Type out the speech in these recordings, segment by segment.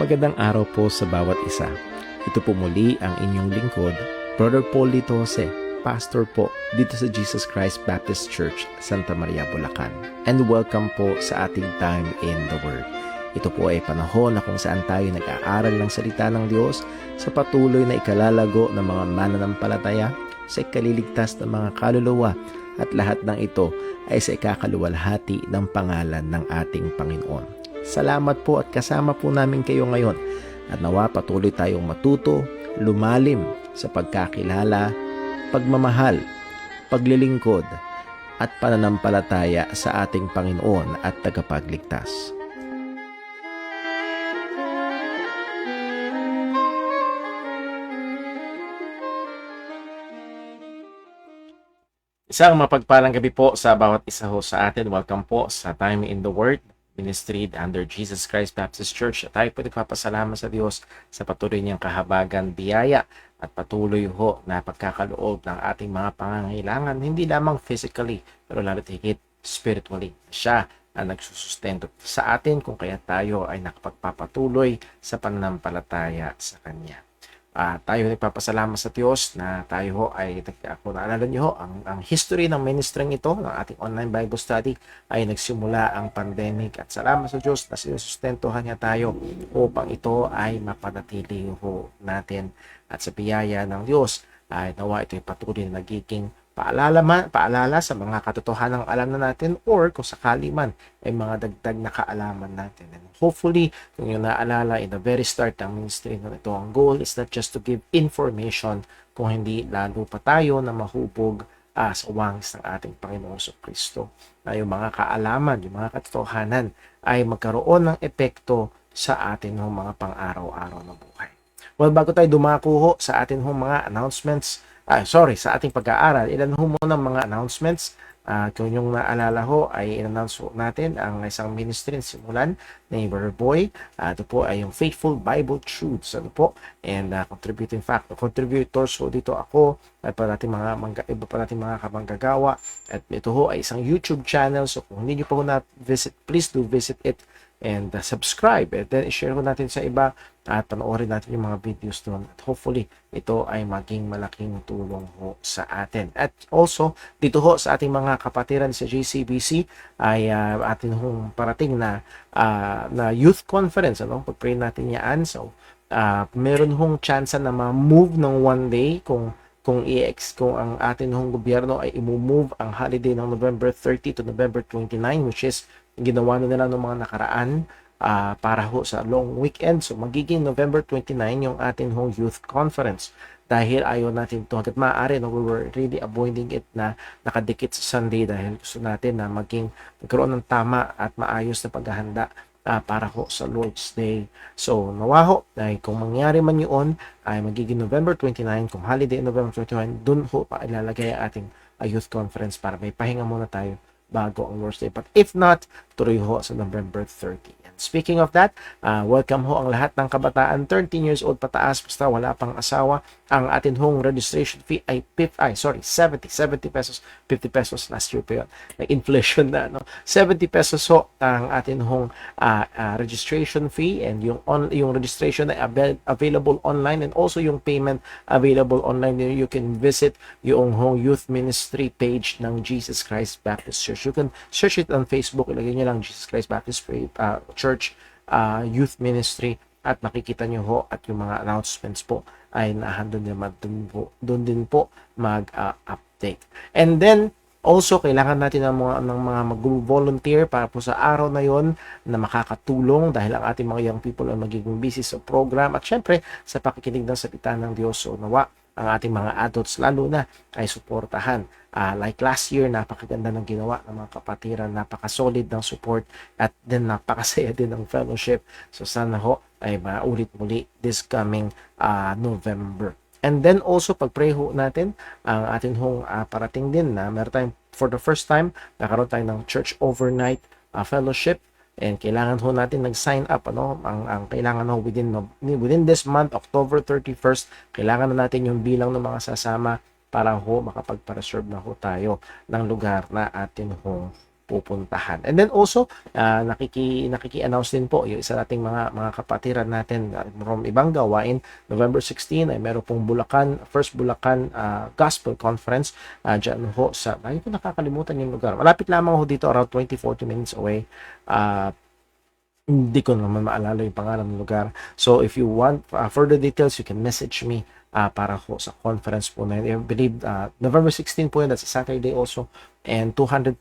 Magandang araw po sa bawat isa. Ito po muli ang inyong lingkod, Brother Paul Litose, Pastor po dito sa Jesus Christ Baptist Church, Santa Maria, Bulacan. And welcome po sa ating Time in the Word. Ito po ay panahon na kung saan tayo nag-aaral ng salita ng Diyos sa patuloy na ikalalago ng mga mananampalataya, sa ikaliligtas ng mga kaluluwa, at lahat ng ito ay sa ikakaluwalhati ng pangalan ng ating Panginoon. Salamat po at kasama po namin kayo ngayon at nawa patuloy tayong matuto, lumalim sa pagkakilala, pagmamahal, paglilingkod at pananampalataya sa ating Panginoon at tagapagligtas. Isang mapagpalang gabi po sa bawat isa ho sa atin. Welcome po sa Time in the Word Ministry under Jesus Christ Baptist Church. At tayo po nagpapasalamat sa Diyos sa patuloy niyang kahabagan, biyaya at patuloy ho na pagkakaloob ng ating mga pangangailangan, hindi lamang physically pero lalo't higit spiritually. Siya ang nagsusustento sa atin kung kaya tayo ay nakapagpapatuloy sa pananampalataya sa Kanya. Tayo nagpapasalamat sa Diyos na tayo ho ay, kung naalala niyo ho, ang history ng ministering ito, ng ating online Bible study, ay nagsimula ang pandemic at salamat sa Diyos na sinusustentuhan niya tayo upang ito ay mapanatili ho natin. At sa biyaya ng Diyos ay nawa ito ay patuloy na nagiging paalala sa mga katotohanang alam na natin or kung sakali man ay mga dagdag na kaalaman natin. And hopefully, kung yung naalala in the very start ng ministry na ito, ang goal is not just to give information, kung hindi lalo pa tayo na mahubog sa wangis ng ating Panginoong Kristo. Na yung mga kaalaman, yung mga katotohanan ay magkaroon ng epekto sa atin ng mga pang-araw-araw na buhay. Well, bago tayo dumako ho sa atin ng mga announcements, sa ating pag-aaral, ilan ho muna mga announcements. Kung yung naalala ho, ay in-announce natin ang isang ministry na simulan ni Brother Boy. Ito po ay yung Faithful Bible Truths. And contributors ho dito ako at iba pa natin mga kamanggagawa. At ito ho ay isang YouTube channel. So kung hindi nyo pa ho na-visit, please do visit it and subscribe. And then i-share ho natin sa iba at panoorin natin yung mga videos doon. At hopefully, ito ay maging malaking tulong ho sa atin. At also, dito ho sa ating mga kapatiran sa JCBC ay atin hong parating na youth conference. Pag-pray natin yan. So, meron hong chance na ma-move ng one day kung ang atin hong gobyerno ay i-move ang holiday ng November 30 to November 29, which is ginawa na nila ng mga nakaraan para ho sa long weekend. So magiging November 29 yung atin hong youth conference dahil ayaw natin ito hanggat maaari. We were really avoiding it na nakadikit sa Sunday dahil gusto natin na magkaroon ng tama at maayos na paghahanda para ho sa Lord's Day. So nawa ho ay kung mangyari man yun ay magiging November 29, kung holiday November 29, dun ho pa ilalagay ang ating youth conference para may pahinga muna tayo bago ang Lord's Day. But if not, tuloy ho sa November 30. And speaking of that, welcome ho ang lahat ng kabataan 13 years old pataas basta wala pang asawa. Ang atin hong registration fee ay 70 pesos, 50 pesos last year pa yun. May inflation na, 70 pesos ho ang atin hong registration fee, and yung registration ay available online, and also yung payment available online. You can visit yung hong youth ministry page ng Jesus Christ Baptist Church. You can search it on Facebook, ilagay nyo lang Jesus Christ Baptist Church Youth Ministry at makikita nyo ho, at yung mga announcements po ay nahandun naman doon din po mag-update. And then also, kailangan natin ng mga mag-volunteer para po sa araw na yon na makakatulong dahil ang ating mga young people ay magiging busy sa program at syempre sa pakikinig ng salita ng Diyos. So nawa ang ating mga adults lalo na ay suportahan. Like last year, napakaganda ng ginawa ng mga kapatiran, napaka-solid ng support at then napakasaya din ng fellowship. So sana ho ay maulit muli this coming November. And then also, pag-pray ho natin, ang atin hong parating din na meron tayong for the first time, nakaroon tayo ng church overnight fellowship. And kailangan ho natin nag-sign up. Ang kailangan ho within this month, October 31st, kailangan na natin yung bilang ng mga sasama para ho makapagpa-reserve na ho tayo ng lugar na atin hong pupuntahan. And then also, nakiki-announce din po yung isa nating mga kapatiran natin from ibang gawain. November 16 ay meron pong First Bulacan Gospel Conference dyan ho sa, ay ko nakakalimutan yung lugar. Malapit lamang ho dito, around 20-40 minutes away. Hindi ko naman maalala yung pangalan ng lugar. So if you want further details, you can message me para ho sa conference po na yun. I believe November 16 po yun, that's a Saturday also, and 250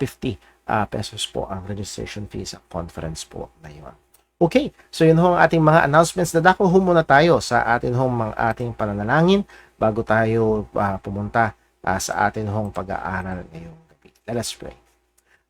pesos po ang registration fee sa conference po na yun. Okay, so yun ho ang ating mga announcements. Dadako ho muna tayo sa ating pananalangin bago tayo pumunta sa ating pag-aaral ngayong gabi. Let us pray.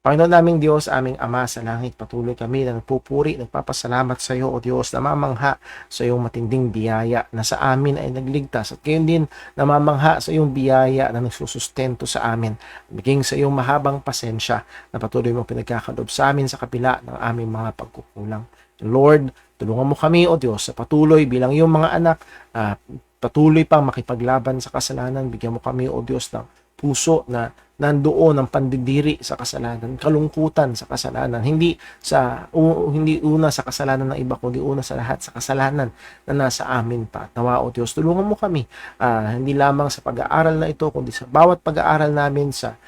Panginoon naming Diyos, aming Ama sa langit, patuloy kami na nagpupuri, nagpapasalamat sa iyo, O Diyos, namamangha sa iyong matinding biyaya na sa amin ay nagligtas, at gayon din namamangha sa iyong biyaya na nagsusustento sa amin, biging sa iyong mahabang pasensya na patuloy mo pinagkakalob sa amin sa kabila ng aming mga pagkukulang. Lord, tulungan mo kami, O Diyos, sa patuloy bilang iyong mga anak, patuloy pang makipaglaban sa kasalanan. Bigyan mo kami, O Diyos, ng puso na nandoon ang pandidiri sa kasalanan, kalungkutan sa kasalanan, hindi una sa kasalanan ng iba, kundi una sa lahat sa kasalanan na nasa amin pa. Nawa, O Diyos, tulungan mo kami, hindi lamang sa pag-aaral na ito, kundi sa bawat pag-aaral namin sa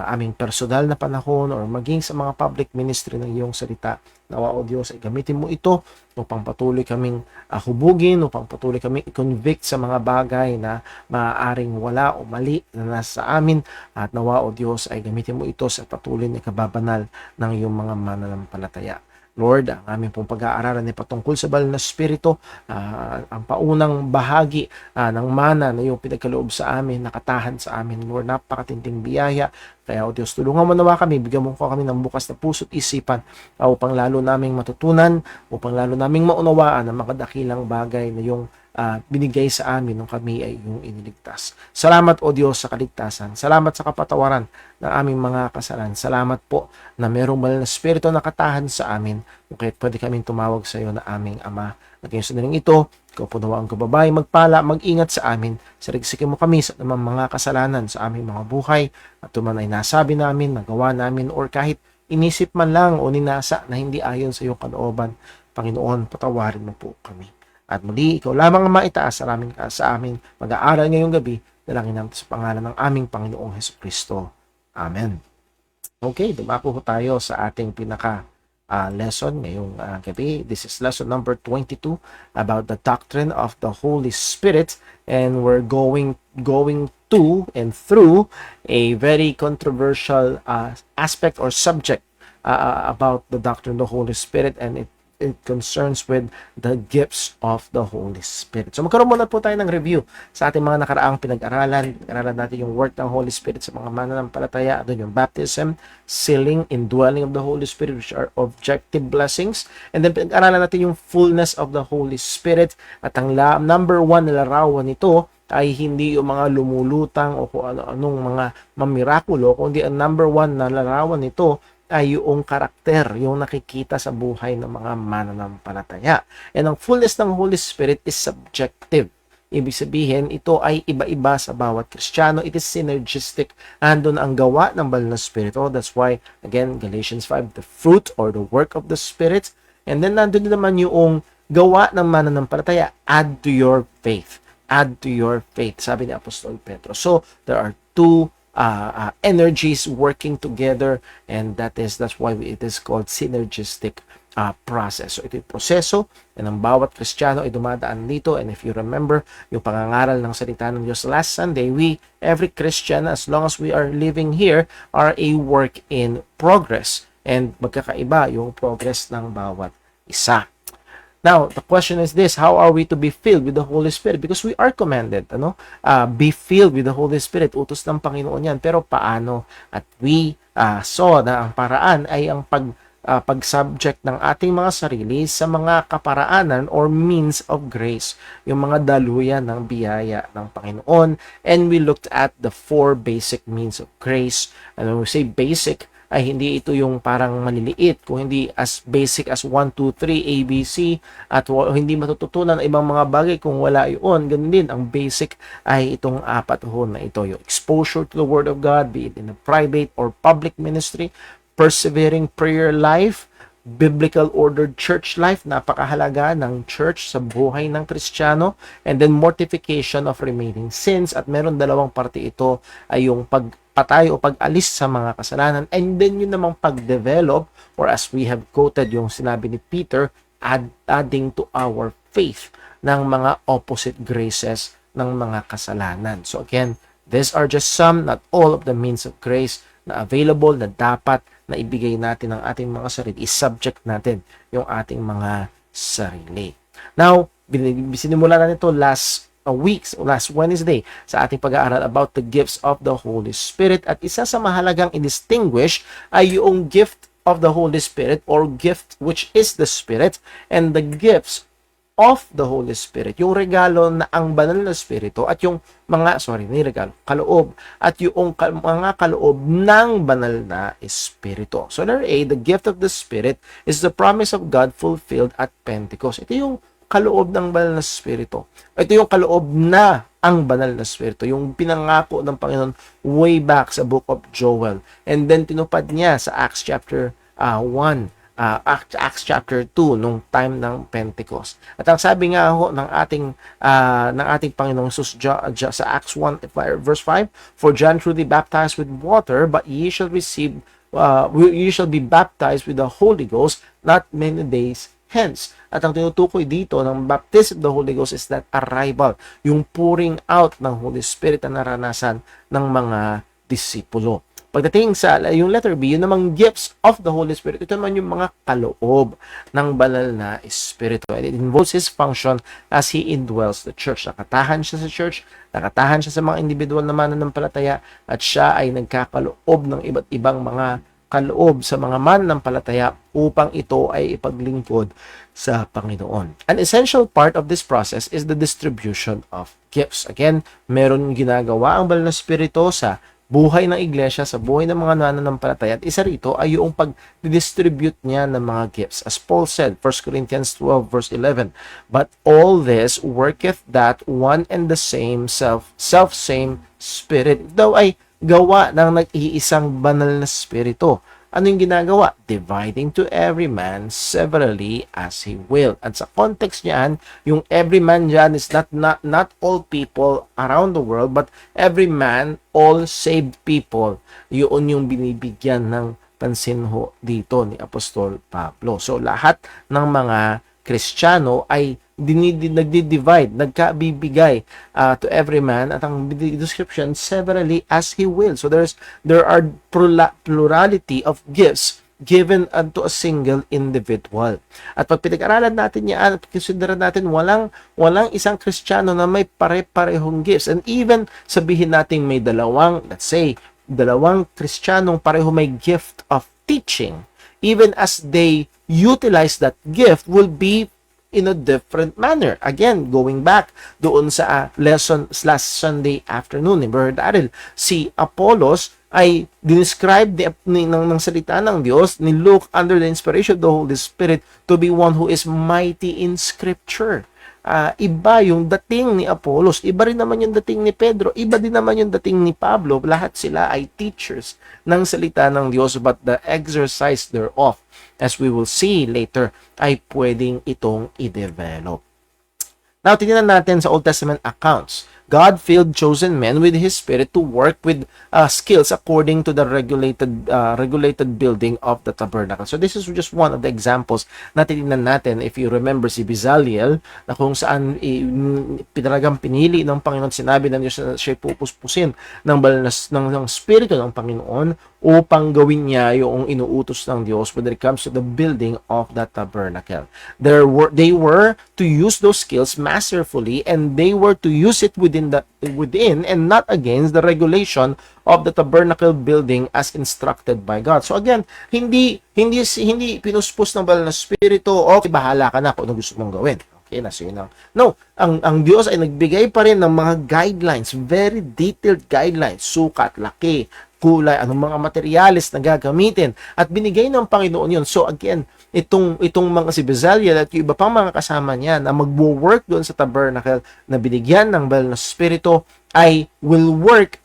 aming personal na panahon or maging sa mga public ministry ng iyong salita. Nawa, O Diyos, ay gamitin mo ito upang patuloy kaming hubugin, upang patuloy kaming i-convict sa mga bagay na maaaring wala o mali na nasa amin. At nawa, O Diyos, ay gamitin mo ito sa patuloy na kababanal ng iyong mga mananampalataya. Lord, ang aming pong pag-aaralan ay patungkol sa banal na Espiritu, ang paunang bahagi ng mana na iyong pinagkaloob sa amin, nakatahan sa amin. Lord, napakatinding biyaya. Kaya, O Diyos, tulungan mo nawa kami, bigyan mo kami ng bukas na puso't isipan upang lalo naming matutunan, upang lalo naming maunawaan ang mga dakilang bagay na iyong binigay sa amin nung kami ay iyong iniligtas. Salamat, O Diyos, sa kaligtasan. Salamat sa kapatawaran ng aming mga kasalanan. Salamat po na merong banal na Espiritu na nakatahan sa amin, kung kaya't pwede kaming tumawag sa iyo na aming Ama. At ngayon sa daling ito, ikaw po nawa ang kababay, magpala, mag-ingat sa amin. Sarigsikin mo kami sa namang mga kasalanan sa aming mga buhay, at tuman ay nasabi namin, nagawa namin, or kahit inisip man lang o ninasa na hindi ayon sa iyong kalooban. Panginoon, patawarin mo po kami. At muli, ikaw lamang ang maitaas sa amin mag-aaral ngayong gabi. Dalangin namin sa pangalan ng aming Panginoong Hesukristo. Amen. Okay, dumako tayo sa ating lesson ngayong gabi. This is lesson number 22 about the doctrine of the Holy Spirit, and we're going to and through a very controversial aspect or subject about the doctrine of the Holy Spirit, and it concerns with the gifts of the Holy Spirit. So magkaroon muna po tayo ng review sa ating mga nakaraang pinag-aralan. Pinag-aralan natin yung work ng Holy Spirit sa mga mananampalataya. Doon yung baptism, sealing, indwelling of the Holy Spirit, which are objective blessings. And then pinag-aralan natin yung fullness of the Holy Spirit. At ang number one na larawan nito ay hindi yung mga lumulutang o kung ano-anong mga mamirakulo, kundi ang number one na larawan nito ay yung karakter, yung nakikita sa buhay ng mga mananampalataya. And ang fullness ng Holy Spirit is subjective. Ibig sabihin, ito ay iba-iba sa bawat Kristiyano. It is synergistic. Andun ang gawa ng banal na Espiritu. That's why, again, Galatians 5, the fruit or the work of the Spirit. And then nandun naman yung gawa ng mananampalataya. Add to your faith. Add to your faith. Sabi ni Apostol Pedro. So, there are two energies working together, and that's why it is called synergistic process. So ito yung proseso and ang bawat Kristiyano ay dumadaan dito. And if you remember yung pangangaral ng salita ng Diyos last Sunday, every Christian, as long as we are living here, are a work in progress, and magkakaiba yung progress ng bawat isa. Now, the question is this: how are we to be filled with the Holy Spirit? Because we are commanded, be filled with the Holy Spirit. Utos ng Panginoon yan. Pero paano? At we saw na ang paraan ay ang pag-subject ng ating mga sarili sa mga kaparaanan or means of grace, yung mga daluyan ng biyaya ng Panginoon. And we looked at the 4 basic means of grace. And when we say basic, ay hindi ito yung parang maliliit, kung hindi as basic as 1, 2, 3, ABC, at hindi matututunan ang ibang mga bagay kung wala yun. Ganun din, ang basic ay itong 4 na ito, yung exposure to the Word of God, be it in a private or public ministry, persevering prayer life, biblical ordered church life, napakahalaga ng church sa buhay ng Kristiyano, and then mortification of remaining sins, at meron dalawang parte ito ay yung pagpatay o pag-alis sa mga kasalanan, and then yun namang pag-develop, or as we have quoted yung sinabi ni Peter, adding to our faith ng mga opposite graces ng mga kasalanan. So again, these are just some, not all of the means of grace na available, na dapat na ibigay natin ang ating mga sarili, is-subject natin yung ating mga sarili. Now, sinimula na nito last Wednesday sa ating pag-aaral about the gifts of the Holy Spirit, at isa sa mahalagang i-distinguish ay yung gift of the Holy Spirit or gift which is the Spirit, and the gifts of the Holy Spirit, yung regalo na ang banal na Espiritu, at yung kaloob, at yung mga kaloob ng banal na Espiritu. So letter A, the gift of the Spirit is the promise of God fulfilled at Pentecost. Ito yung kaloob ng banal na Espiritu. Ito yung kaloob na ang banal na Espiritu, yung pinangako ng Panginoon way back sa book of Joel. And then tinupad niya sa Acts chapter 1, Acts chapter 2 nung time ng Pentecost. At ang sabi nga ho ng ating Panginoong Jesus sa Acts 1 verse 5, for John truly baptized with water, but ye shall be baptized with the Holy Ghost not many days hence. At ang tinutukoy dito ng baptism of the Holy Ghost is that arrival, yung pouring out ng Holy Spirit na naranasan ng mga disipulo. Pagdating sa yung letter B, yun namang gifts of the Holy Spirit, ito naman yung mga kaloob ng banal na Espiritu. And it involves His function as He indwells the church. Nakatahan siya sa church, nakatahan siya sa mga individual na mananampalataya, at siya ay nagkakaloob ng iba't ibang mga kaloob sa mga mananampalataya upang ito ay ipaglingkod sa Panginoon. An essential part of this process is the distribution of gifts. Again, meron ginagawa ang banal na Espiritu sa buhay ng iglesia, sa buhay ng mga nananampalataya, at isa rito ay yung pag-distribute niya ng mga gifts. As Paul said, 1 Corinthians 12 verse 11, but all this worketh that one and the same self-same Spirit. Daw ay gawa ng nag-iisang banal na Espiritu. Ano yung ginagawa? Dividing to every man severally as he will. At sa context niyan, yung every man dyan is not all people around the world, but every man, all saved people. Yun yung binibigyan ng pansin ho dito ni Apostol Pablo. So lahat ng mga Kristiyano ay nagdi-divide, nagkabibigay to every man, at ang description, severally as he will. So there are plurality of gifts given unto a single individual. At pag pinag-aralan natin yan, at consider natin, walang isang Kristiyano na may pare-parehong gifts. And even sabihin natin may let's say, dalawang Kristiyanong pareho may gift of teaching, even as they utilize that gift will be in a different manner. Again, going back doon sa lesson last Sunday afternoon ni Brother Daryl, si Apollos ay describe ng salita ng Diyos ni Luke under the inspiration of the Holy Spirit to be one who is mighty in Scripture. Iba yung dating ni Apollos, iba rin naman yung dating ni Pedro, iba din naman yung dating ni Pablo. Lahat sila ay teachers ng salita ng Diyos, but the exercise thereof, as we will see later, ay pwedeng itong i-develop. Now, tingnan natin sa Old Testament accounts. God filled chosen men with His Spirit to work with skills according to the regulated building of the tabernacle. So this is just one of the examples na tinignan natin. If you remember si Bezalel, na kung saan talagang pinili ng Panginoon, sinabi ng Diyos na siya pupuspusin ng Espiritu ng Panginoon upang gawin niya yung inuutos ng Diyos when it comes to the building of the tabernacle. They were to use those skills masterfully, and they were to use it within and not against the regulation of the tabernacle building as instructed by God. So again, hindi pinuspos ng banal na Espiritu, okay, bahala ka na kung ano gusto mong gawin. Okay, nasa yun lang. No, ang Diyos ay nagbigay pa rin ng mga guidelines, very detailed guidelines, sukat, laki, kulay, anong mga materyales na gagamitin, at binigay ng Panginoon yun. So again, itong mga si Bezalel at yung iba pang mga kasama niya na magwo-work doon sa tabernacle na binigyan ng banal na Espiritu ay will work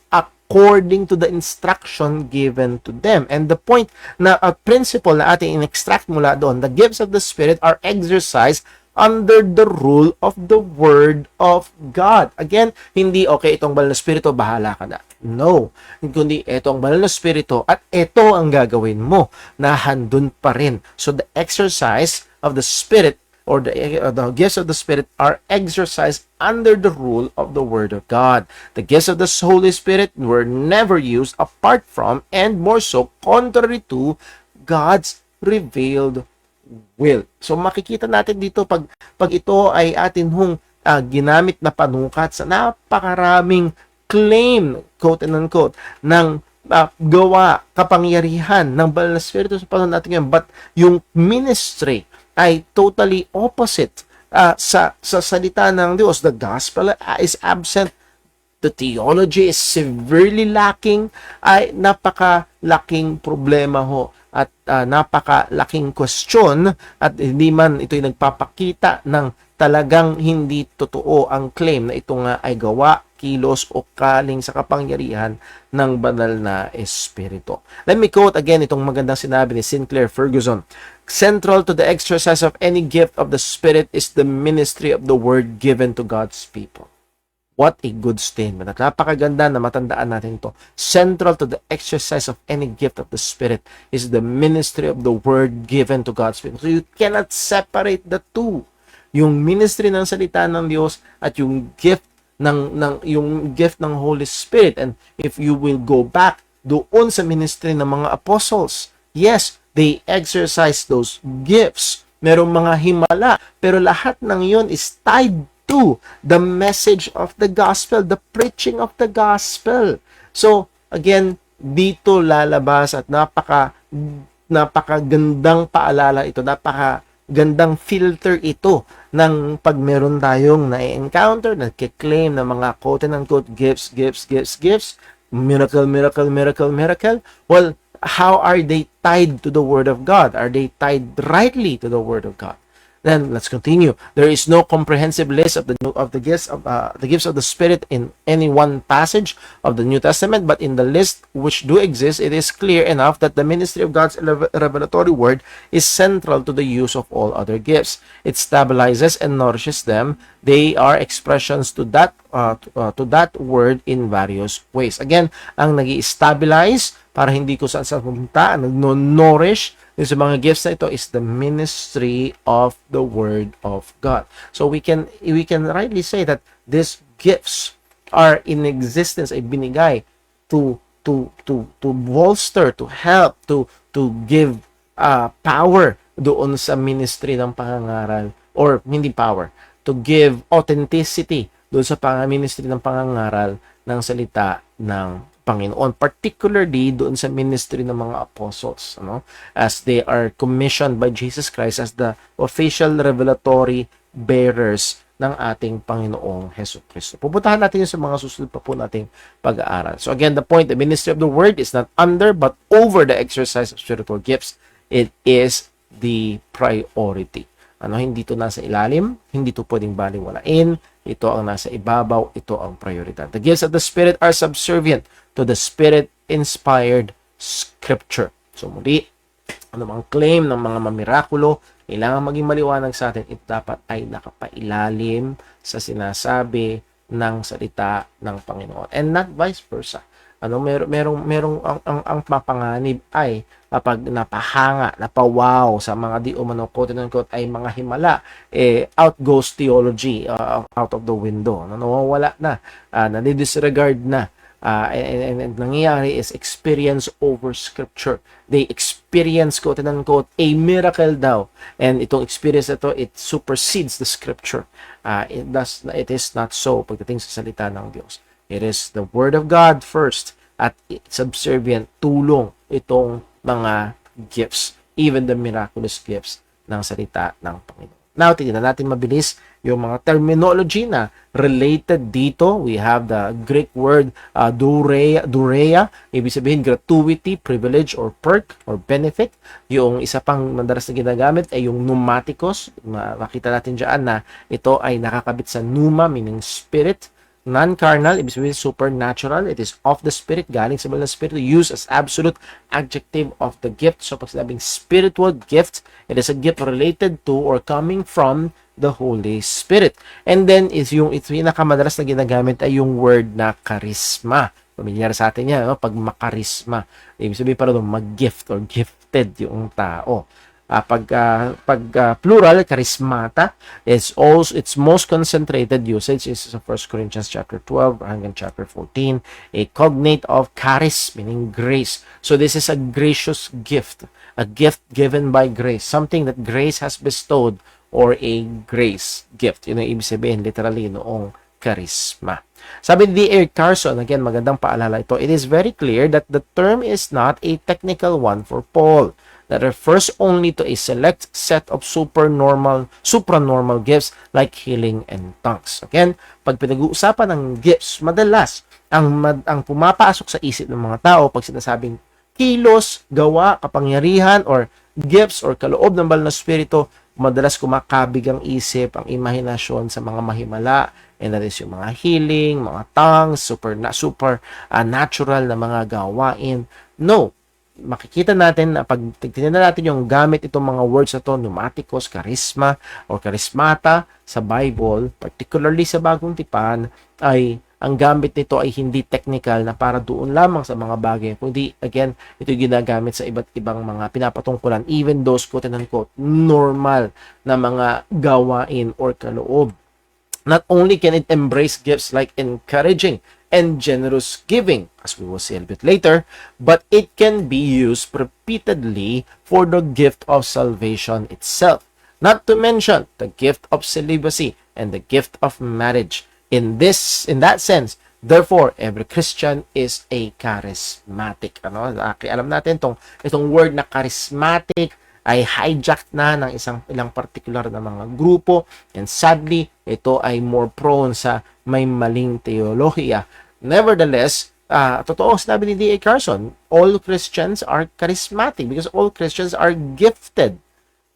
according to the instruction given to them. And the point na principle na ating in-extract mula doon, the gifts of the Spirit are exercised under the rule of the Word of God. Again, hindi, okay, itong banal na Espiritu, bahala ka na. No. Kundi, itong banal na Espiritu at ito ang gagawin mo na handun pa rin. So, the exercise of the Spirit or the gifts of the Spirit are exercised under the rule of the Word of God. The gifts of the Holy Spirit were never used apart from and more so contrary to God's revealed will. So makikita natin dito pag ito ay atin hong ginamit na panukat sa napakaraming claim, quote and unquote, ng gawa, kapangyarihan ng banal na Espiritu sa panahon natin ngayon, but yung ministry ay totally opposite sa salita ng Diyos. The gospel is absent. The theology is severely lacking. Ay napakalaking problema ho at napakalaking question at hindi man ito'y nagpapakita ng talagang hindi totoo ang claim na ito nga ay gawa, kilos o kaling sa kapangyarihan ng banal na Espiritu. Let me quote again itong magandang sinabi ni Sinclair Ferguson. Central to the exercise of any gift of the Spirit is the ministry of the Word given to God's people. What a good statement. At napakaganda na matandaan natin ito. Central to the exercise of any gift of the Spirit is the ministry of the Word given to God's people. So you cannot separate the two. Yung ministry ng salita ng Diyos at yung gift ng Holy Spirit. And if you will go back doon sa ministry ng mga apostles, yes, they exercise those gifts. Merong mga himala, pero lahat ng yun is tied to the message of the gospel, the preaching of the gospel. So, again, dito lalabas at napakagandang paalala ito, napakagandang filter ito ng pag meron tayong na-encounter, nagkiklaim ng mga quote-unquote gifts, miracle. Well, how are they tied to the Word of God? Are they tied rightly to the Word of God? Then let's continue. There is no comprehensive list of the gifts of the Spirit in any one passage of the New Testament, but in the list which do exist, it is clear enough that the ministry of God's revelatory word is central to the use of all other gifts. It stabilizes and nourishes them. They are expressions to that word in various ways. Again, ang nag-i-stabilize para hindi ko saan pumunta, ang nag-nourish yung sa mga gifts na ito is the ministry of the Word of God. So we can rightly say that these gifts are in existence, ay binigay to bolster, to help, to give power doon sa ministry ng pangangaral, or hindi power, to give authenticity doon sa ministry ng pangangaral ng salita ng Panginoon, particularly doon sa ministry ng mga apostles, as they are commissioned by Jesus Christ as the official revelatory bearers ng ating Panginoong Hesukristo. Pupuntahan natin yun sa mga susunod pa po nating pag-aaral. So again, the point, the ministry of the Word is not under but over the exercise of spiritual gifts. It is the priority. Hindi ito nasa ilalim, hindi ito pwedeng baliwalain, ito ang nasa ibabaw, ito ang prioridad. The gifts of the Spirit are subservient to the Spirit-inspired Scripture. So muli, anumang claim ng mga mamirakulo, kailangan maging maliwanag sa atin, ito dapat ay nakapailalim sa sinasabi ng salita ng Panginoon. And not vice versa. Merong ang mapanganib ay kapag napahanga, napawaw sa mga di umano quote-unquote ay mga himala, out goes theology out of the window. Nawawala na, nadidisregard na. And nangyayari is experience over Scripture. They experience, quote-unquote, a miracle daw. And itong experience na ito, it supersedes the Scripture. It is not so pagdating sa salita ng Diyos. It is the Word of God first at subservient tulong itong mga gifts, even the miraculous gifts ng salita ng Panginoon. Now, tingnan natin mabilis yung mga terminology na related dito. We have the Greek word doureia, ibig sabihin gratuity, privilege, or perk, or benefit. Yung isa pang madalas na ginagamit ay yung pneumatikos. Makita natin dyan na ito ay nakakabit sa pneuma, meaning spirit. non-carnal, ibig sabihin supernatural. It is of the Spirit, galing sa banal na Espiritu, used as absolute adjective of the gift. So pag sinabing spiritual gift, it is a gift related to or coming from the Holy Spirit. And then is yung pinakamadalas na ginagamit ay yung word na charisma. Pamilyar sa atin yan, no? Pag makarisma, ibig sabihin parang mag-gift or gifted yung tao. Plural, charismata, its most concentrated usage is sa 1 Corinthians chapter 12 hanggang chapter 14, a cognate of charis, meaning grace. So this is a gracious gift, a gift given by grace, something that grace has bestowed, or a grace gift. Yun ang ibig sabihin literally noong charisma. Sabi ni D.A. Carson, again, magandang paalala ito, it is very clear that the term is not a technical one for Paul, that refers only to a select set of supranormal gifts like healing and tongues. Again, pag pinag-uusapan ng gifts, madalas, ang pumapasok sa isip ng mga tao pag sinasabing kilos, gawa, kapangyarihan, or gifts, or kaloob ng banal na spirito, madalas kumakabig ang isip, ang imahinasyon sa mga mahimala, and that is yung mga healing, mga tongues, natural na mga gawain. No, makikita natin na pag tignan natin yung gamit itong mga words na to, pneumatikos, charisma, or charismata sa Bible, particularly sa Bagong Tipan, ay ang gamit nito ay hindi technical na para doon lamang sa mga bagay, kundi again, ito ginagamit sa iba't ibang mga pinapatungkulan, even those quote-unquote normal na mga gawain or kaloob. Not only can it embrace gifts like encouraging and generous giving, as we will see a little bit later, but it can be used repeatedly for the gift of salvation itself. Not to mention the gift of celibacy and the gift of marriage. In that sense, therefore, every Christian is a charismatic. Alam natin itong word na charismatic ay hijacked na ng ilang particular na mga grupo, and sadly, ito ay more prone sa may maling teolohiya. Nevertheless, totoo sinabi ni D.A. Carson, all Christians are charismatic because all Christians are gifted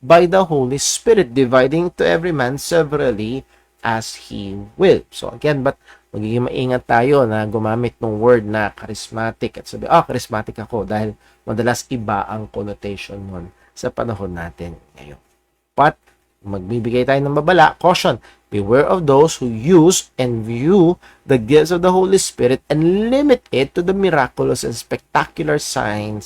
by the Holy Spirit, dividing to every man severally as he will. So again, but magiging maingat tayo na gumamit ng word na charismatic at sabi, charismatic ako, dahil madalas iba ang connotation nun sa panahon natin ngayon. But magbibigay tayo ng babala, caution, beware of those who use and view the gifts of the Holy Spirit and limit it to the miraculous and spectacular sign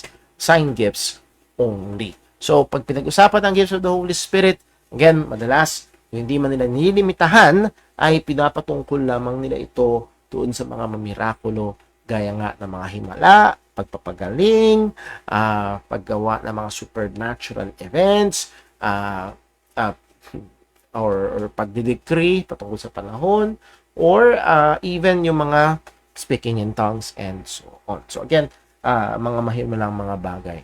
gifts only. So, pag pinag-usapan ang gifts of the Holy Spirit, again, madalas, hindi man nila nilimitahan, ay pinapatungkol lamang nila ito doon sa mga mamirakulo, gaya nga ng mga himala, pagpapagaling, paggawa ng mga supernatural events, or pagdidecree patungkol sa panahon, or even yung mga speaking in tongues and so on. So again, mga mahimalang mga bagay.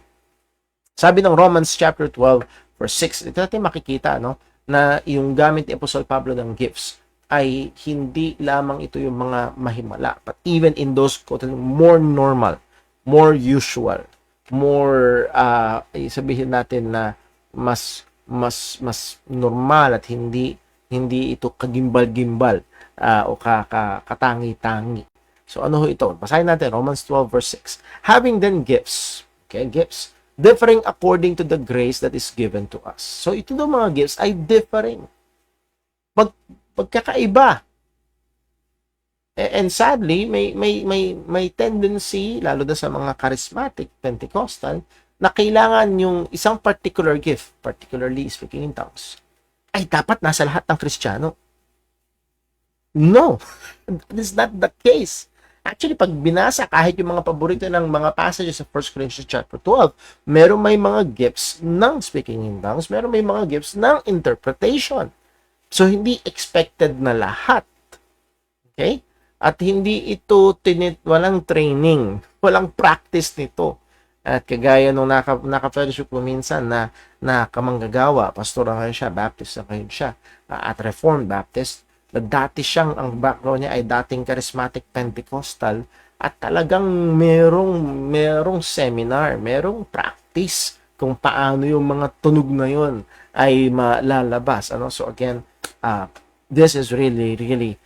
Sabi ng Romans chapter 12 verse 6, ito natin makikita na yung gamit ni Apostle Pablo ng gifts ay hindi lamang ito yung mga mahimala, but even in those more normal, more usual, more sabihin natin na mas normal at hindi ito kagimbal-gimbal o katangi-tangi. So ano ito? Basahin natin Romans 12 verse 6. Having then gifts, gifts differing according to the grace that is given to us. So ito daw mga gifts ay differing. Pagkakaiba. And sadly, may tendency, lalo na sa mga charismatic Pentecostal, na kailangan yung isang particular gift, particularly speaking in tongues, ay dapat nasa lahat ng Kristiyano. No, that is not the case. Actually, pag binasa kahit yung mga paborito ng mga passages sa 1 Corinthians chapter 12, may mga gifts ng speaking in tongues, may mga gifts ng interpretation. So, hindi expected na lahat. Okay? At hindi ito walang training, walang practice nito. At kagaya nung naka-fellowship ko minsan na kamanggagawa, pastor na siya, Baptist na siya, at Reformed Baptist, na dati ang background niya ay dating charismatic Pentecostal, at talagang merong seminar, merong practice kung paano yung mga tunog na yun ay malalabas. So again, this is really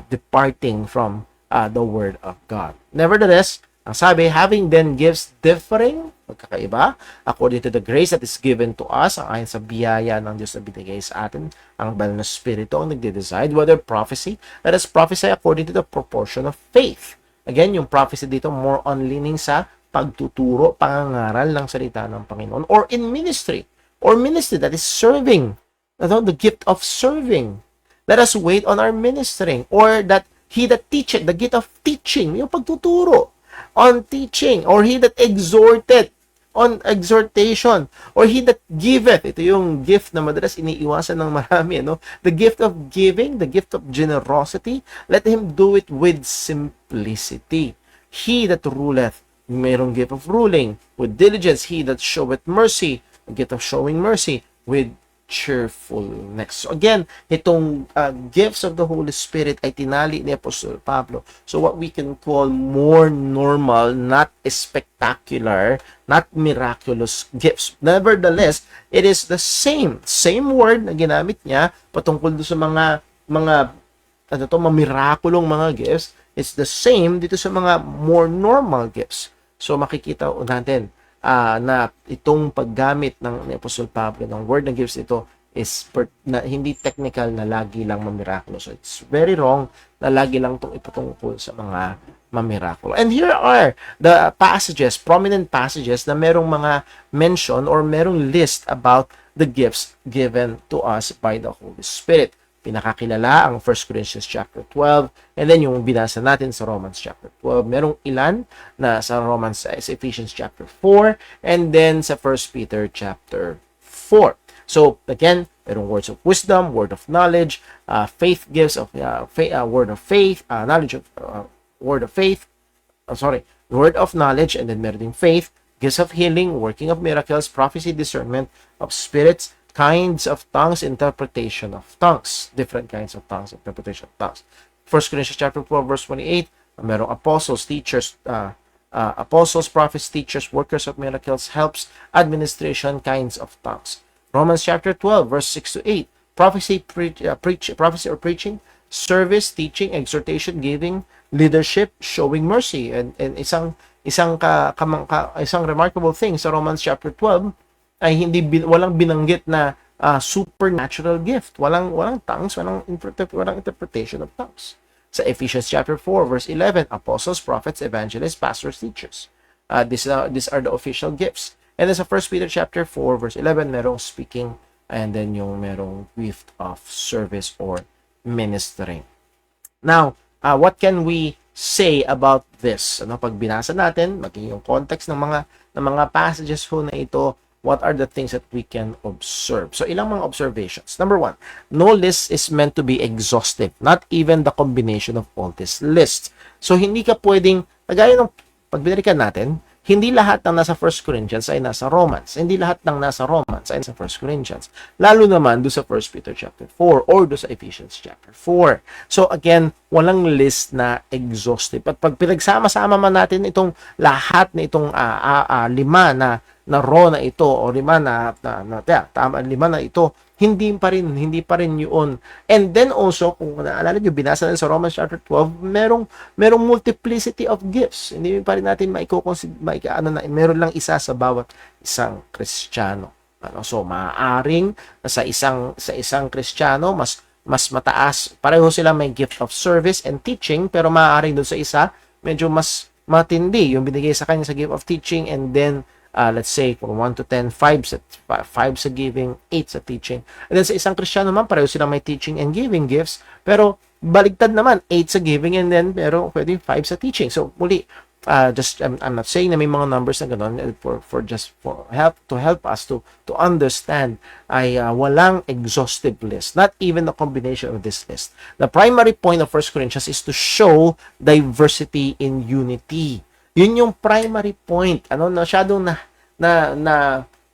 departing from the Word of God. Nevertheless, ang sabi, having then gifts differing, magkakaiba, according to the grace that is given to us, ayon sa biyaya ng Diyos na binigay sa atin, ang banal na Espiritu ang nagde-decide whether prophecy, let us prophesy according to the proportion of faith. Again, yung prophecy dito more on leaning sa pagtuturo, pangangaral ng salita ng Panginoon, or in ministry, or ministry that is serving, the gift of serving. Let us wait on our ministering, or that he that teacheth, the gift of teaching, yung pagtuturo, on teaching, or he that exhorteth, on exhortation, or he that giveth. Ito yung gift na madalas iniiwasan ng marami, no? The gift of giving, the gift of generosity, let him do it with simplicity. He that ruleth, mayroong gift of ruling, with diligence. He that showeth mercy, the gift of showing mercy, with cheerfulness. So again, itong gifts of the Holy Spirit ay tinali ni Apostol Pablo. So what we can call more normal, not spectacular, not miraculous gifts. Nevertheless, it is the same word na ginamit niya patungkol sa mga miraculong mga gifts. It's the same dito sa mga more normal gifts. So makikita natin na itong paggamit ng Apostol Pablo ng word na gifts ito is hindi technical na lagi lang mamiraculo. So it's very wrong na lagi lang itong ipatungkol sa mga mamiraculo. And here are the passages, prominent passages na merong mga mention or merong list about the gifts given to us by the Holy Spirit. Pinakakilala ang 1 Corinthians chapter 12, and then yung binasa natin sa Romans chapter 12. Merong ilan na sa Ephesians chapter 4, and then sa 1 Peter chapter 4. So again, merong words of wisdom, word of knowledge, faith gifts of word of faith, knowledge of word of faith, word of knowledge, and then meron ding faith, gifts of healing, working of miracles, prophecy, discernment of spirits, kinds of tongues, interpretation of tongues. Different kinds of tongues, interpretation of tongues. 1 Corinthians chapter 12, verse 28, merong apostles, teachers, prophets, teachers, workers of miracles, helps, administration, kinds of tongues. Romans chapter 12, verse 6 to 8, prophecy, prophecy or preaching, service, teaching, exhortation, giving, leadership, showing mercy. And isang remarkable thing sa Romans chapter 12 ay walang binanggit na supernatural gift. Walang tongues, walang interpretation of tongues. Sa Ephesians chapter 4 verse 11, apostles, prophets, evangelists, pastors, teachers. These are the official gifts. And then sa 1 Peter chapter 4 verse 11, merong speaking, and then yung merong gift of service or ministering. Now, what can we say about this? Pag binasa natin, maging yung context ng mga passages ho na ito, what are the things that we can observe? So, ilang mga observations. Number 1, no list is meant to be exhaustive. Not even the combination of all these lists. So, hindi ka pwedeng, kagaya ng pag binalikan natin, hindi lahat ng nasa 1 Corinthians ay nasa Romans. Hindi lahat ng nasa Romans ay nasa 1 Corinthians. Lalo naman do sa 1 Peter chapter 4 or do sa Ephesians chapter 4. So again, walang list na exhaustive. At pag pinagsama-sama man natin itong lahat na itong lima na ro na ito o lima na ito, hindi pa rin yun. And then also, kung naalala nyo, binasa natin sa Romans chapter 12, merong multiplicity of gifts. Hindi pa rin natin meron lang isa sa bawat isang Kristiyano. So, maaaring sa isang Kristiyano, mas mataas, pareho sila may gift of service and teaching, pero maaaring doon sa isa, medyo mas matindi yung binigay sa kanya sa gift of teaching, and then let's say, from 1 to 10, 5 sa giving, 8 sa teaching. And then sa isang Kristiyano naman, pareho sila may teaching and giving gifts, pero baligtad naman, 8 sa giving, and then pero pwede 5 sa teaching. So, muli, I'm not saying na may mga numbers na gano'n for help us to understand ay walang exhaustive list, not even the combination of this list. The primary point of 1 Corinthians is to show diversity in unity. Yun yung primary point. Masyadong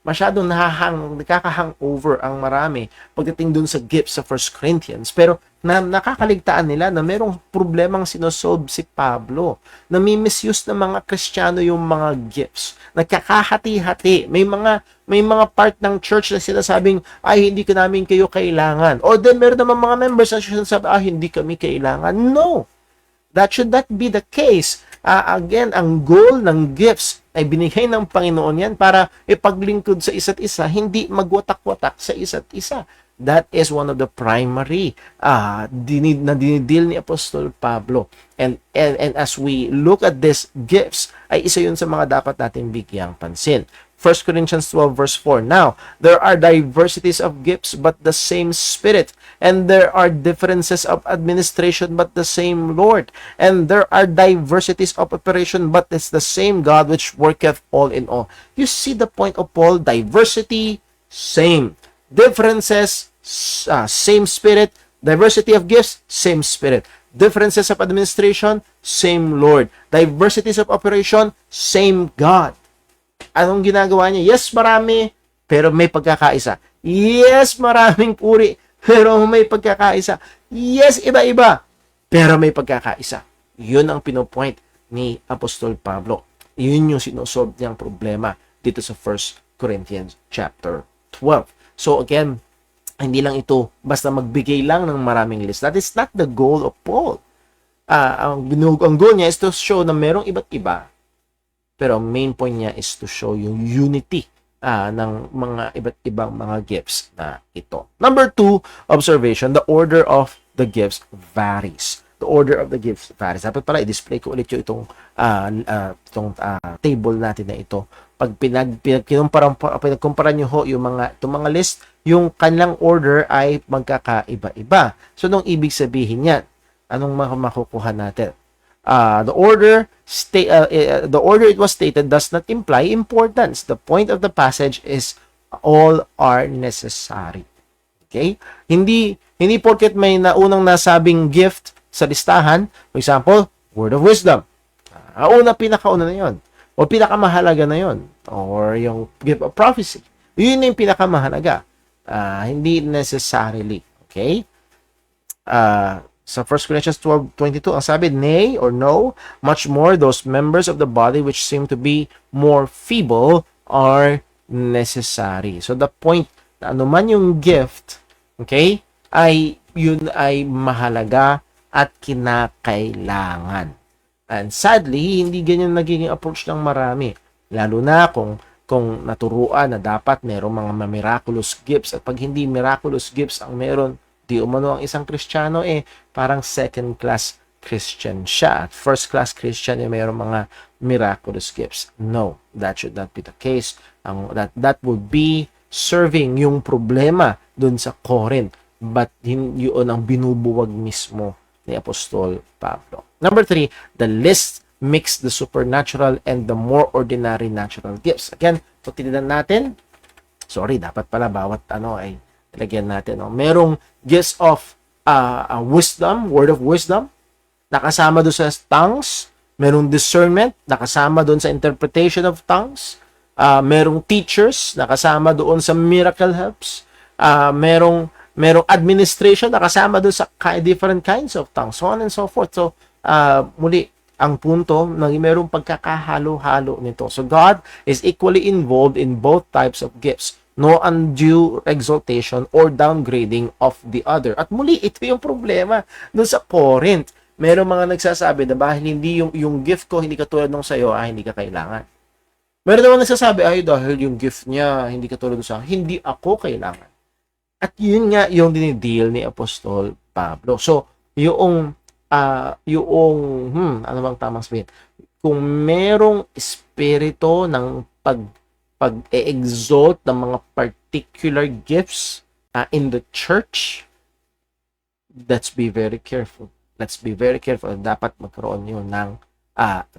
masyadong nakaka-hangover ang marami pagdating dun sa gifts sa 1 Corinthians. Pero nakakaligtaan nila na merong problemang sinosolve si Pablo. Nami-misuse ng mga Kristiyano yung mga gifts. Nagkakahati-hati. May mga part ng church na sinasabing, ay, hindi ka namin kayo kailangan. Or then, meron naman mga members na sinasabi, hindi kami kailangan. No! That should not be the case. Again, ang goal ng gifts ay binigay ng Panginoon yan para ipaglingkod sa isa't isa, hindi magwatak-watak sa isa't isa. That is one of the primary na dinidil ni Apostol Pablo. And as we look at these gifts, ay isa yun sa mga dapat natin bigyang pansin. 1 Corinthians 12 verse 4. Now, there are diversities of gifts, but the same Spirit. And there are differences of administration, but the same Lord. And there are diversities of operation, but it's the same God which worketh all in all. You see the point of Paul? Diversity, same. Differences, same Spirit. Diversity of gifts, same Spirit. Differences of administration, same Lord. Diversities of operation, same God. Anong ginagawa niya? Yes, marami, pero may pagkakaisa. Yes, maraming puri, pero may pagkakaisa. Yes, iba-iba, pero may pagkakaisa. Yun ang pinopoint ni Apostol Pablo. Yun yung sinusolve niyang problema dito sa 1 Corinthians chapter 12. So again, hindi lang ito basta magbigay lang ng maraming list. That is not the goal of Paul. Ang goal niya is to show na merong iba't iba. Pero main point niya is to show yung unity ng mga iba't ibang mga gifts na ito. Number 2, observation, the order of the gifts varies. The order of the gifts varies. Dapat pala, i-display ko ulit yung itong table natin na ito. Pag pinagkumpara nyo ho itong mga list, yung kanilang order ay magkakaiba-iba. So, nung ibig sabihin yan, anong makukuha natin? The order it was stated does not imply importance. The point of the passage is all are necessary. Okay? Hindi porket may naunang nasabing gift sa listahan, for example, word of wisdom. Pinakauna na 'yon. O pinakamahalaga na 'yon. Or yung gift of prophecy. Yun yung pinakamahalaga. Hindi necessarily. Okay? Sa 1 Corinthians 12:22, ang sabi, nay or no, much more those members of the body which seem to be more feeble are necessary. So the point, anuman yung gift, okay, yun ay mahalaga at kinakailangan. And sadly, hindi ganyan nagiging approach ng marami. Lalo na kung naturuan na dapat merong mga miraculous gifts, at pag hindi miraculous gifts ang meron, di umano ang isang Kristiyano, parang second class Christian siya. At first class Christian, mayroong mga miraculous gifts. No, that should not be the case. That would be serving yung problema dun sa Corinth. But yun ang binubuwag mismo ni Apostol Pablo. Number 3, the list mix the supernatural and the more ordinary natural gifts. Again, kung tinignan natin, dapat pala bawat ay lagyan natin. Merong gifts of wisdom, word of wisdom, nakasama doon sa tongues. Merong discernment, nakasama doon sa interpretation of tongues. Merong teachers, nakasama doon sa miracle helps. Merong administration, nakasama doon sa different kinds of tongues, so on and so forth. So, muli, ang punto, merong pagkakahalo-halo nito. So, God is equally involved in both types of gifts. No undue exaltation or downgrading of the other. At muli, ito yung problema dun sa Corinth. Merong mga nagsasabi na dahil hindi yung gift ko hindi katulad nung sa'yo, hindi ka kailangan. Meron naman nagsasabi, dahil yung gift niya hindi katulad nung sa'yo, hindi ako kailangan. At yun nga yung dinideal ni Apostol Pablo. So, ano bang tamang sabihin? Kung merong espiritu ng pag-exalt ng mga particular gifts in the church, let's be very careful. Dapat magkaroon yun ng